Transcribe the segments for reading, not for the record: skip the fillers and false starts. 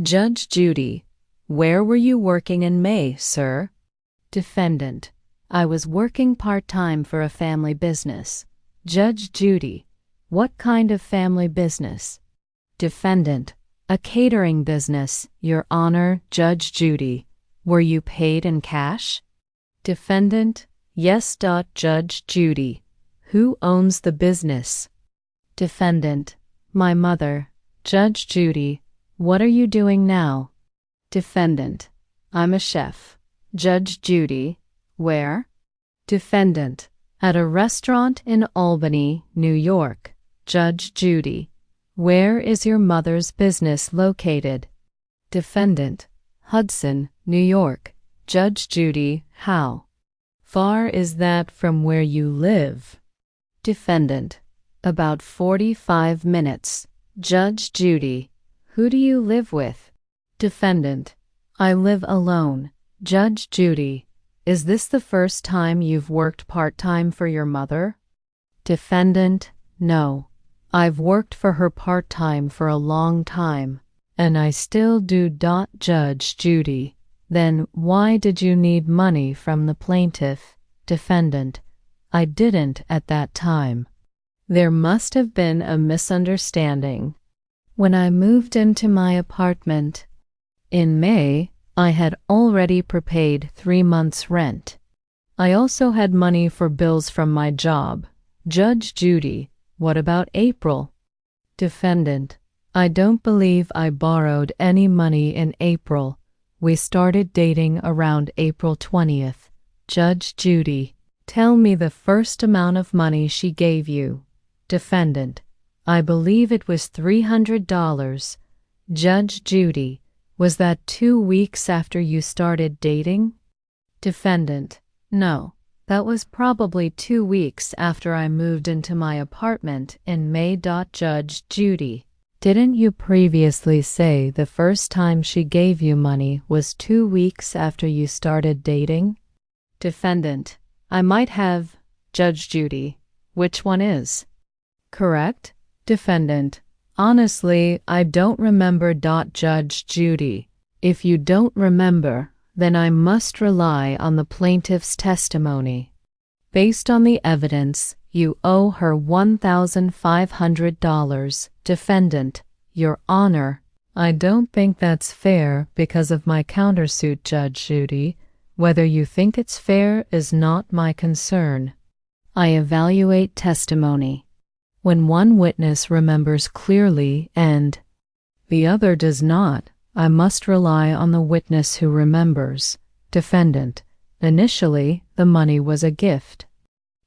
Judge Judy: Where were you working in May, sir? Defendant: I was working part-time for a family business. Judge Judy: What kind of family business? Defendant: A catering business, Your Honor. Judge Judy: Were you paid in cash? Defendant: Yes. Judge Judy: Who owns the business? Defendant: My mother. Judge Judy: What are you doing now? Defendant: I'm a chef. Judge Judy: Where? Defendant: At a restaurant in Albany, New York. Judge Judy: Where is your mother's business located? Defendant: Hudson, New York. Judge Judy: How far is that from where you live? Defendant: About 45 minutes. Judge Judy: Who do you live with? Defendant: I live alone. Judge Judy: Is this the first time you've worked part-time for your mother? Defendant: No. I've worked for her part-time for a long time, and I still do. Judge Judy: Then why did you need money from the plaintiff? Defendant: I didn't at that time. There must have been a misunderstanding. When I moved into my apartment in May, I had already prepaid 3 months' rent. I also had money for bills from my job. Judge Judy: What about April? Defendant: I don't believe I borrowed any money in April. We started dating around April 20th. Judge Judy: Tell me the first amount of money she gave you. Defendant: I believe it was $300. Judge Judy: Was that 2 weeks after you started dating? Defendant: No, that was probably 2 weeks after I moved into my apartment in May. Judge Judy: Didn't you previously say the first time she gave you money was 2 weeks after you started dating? Defendant: I might have. Judge Judy: Which one is correct? Defendant: Honestly, I don't remember. Judge Judy: If you don't remember, then I must rely on the plaintiff's testimony. Based on the evidence, you owe her $1,500. Defendant: Your Honor, I don't think that's fair because of my countersuit. Judge Judy: Whether you think it's fair is not my concern. I evaluate testimony. When one witness remembers clearly and the other does not, I must rely on the witness who remembers. Defendant: Initially, the money was a gift.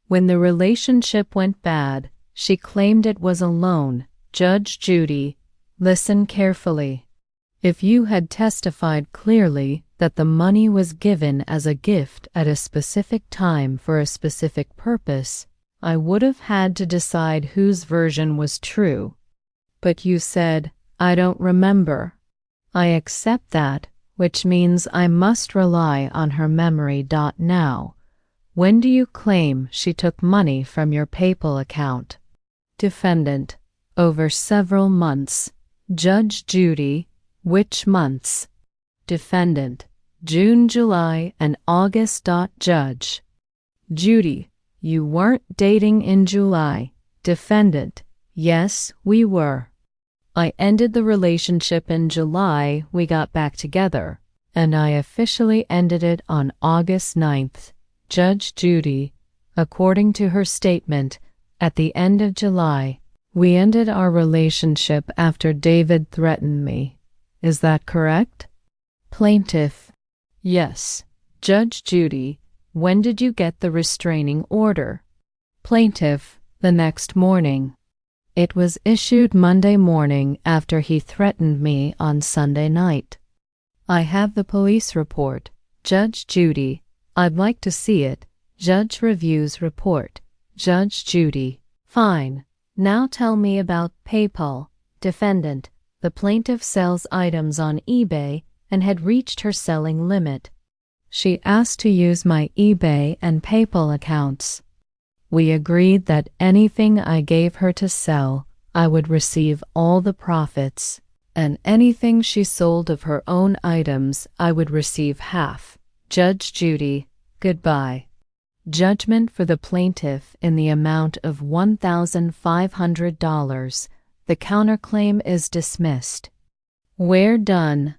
When the relationship went bad, she claimed it was a loan. Judge Judy: Listen carefully. If you had testified clearly that the money was given as a gift at a specific time for a specific purpose, I would have had to decide whose version was true. But you said, I don't remember. I accept that, which means I must rely on her memory. Now, when do you claim she took money from your PayPal account? Defendant: Over several months. Judge Judy: Which months? Defendant: June, July, and August. Judge Judy: You weren't dating in July. Defendant: Yes, we were. I ended the relationship in July. We got back together, and I officially ended it on August 9th. Judge Judy: According to her statement, at the end of July, we ended our relationship after David threatened me. Is that correct? Plaintiff: Yes. Judge Judy: When did you get the restraining order? Plaintiff: The next morning. It was issued Monday morning after he threatened me on Sunday night. I have the police report. Judge Judy: I'd like to see it. Judge reviews report. Judge Judy: Fine. Now tell me about PayPal. Defendant: The plaintiff sells items on eBay and had reached her selling limit. She asked to use my eBay and PayPal accounts. We agreed that anything I gave her to sell, I would receive all the profits. and anything she sold of her own items I would receive half. Judge Judy, goodbye. Judgment for the plaintiff in the amount of $1,500. The counterclaim is dismissed. Where done.